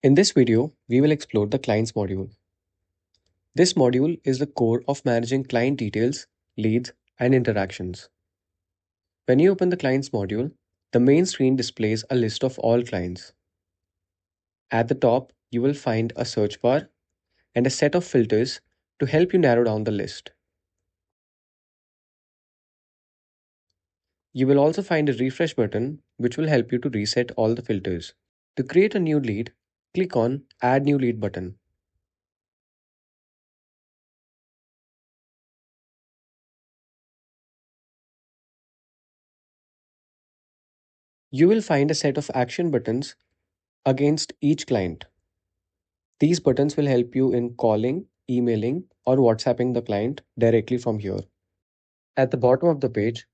In this video, we will explore the clients module. This module is the core of managing client details, leads, and interactions. When you open the clients module, the main screen displays a list of all clients. At the top, you will find a search bar and a set of filters to help you narrow down the list. You will also find a refresh button which will help you to reset all the filters. To create a new lead, click on Add New Lead button. You will find a set of action buttons against each client. These buttons will help you in calling, emailing, or WhatsApping the client directly from here. At the bottom of the page,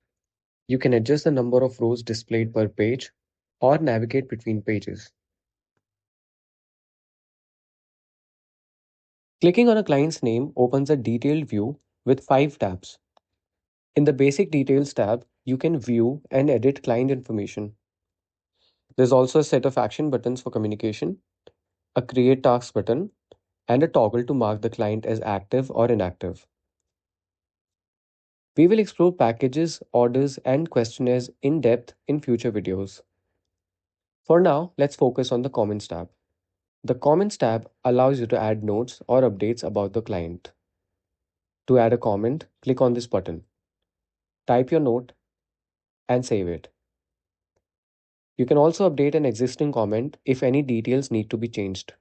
you can adjust the number of rows displayed per page or navigate between pages. Clicking on a client's name opens a detailed view with 5 tabs. In the Basic Details tab, you can view and edit client information. There's also a set of action buttons for communication, a Create Task button, and a toggle to mark the client as active or inactive. We will explore packages, orders, and questionnaires in depth in future videos. For now, let's focus on the Comments tab. The Comments tab allows you to add notes or updates about the client. To add a comment, click on this button. Type your note and save it. You can also update an existing comment if any details need to be changed.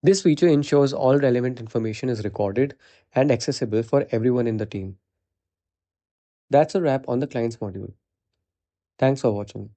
This feature ensures all relevant information is recorded and accessible for everyone in the team. That's a wrap on the Clients module. Thanks for watching.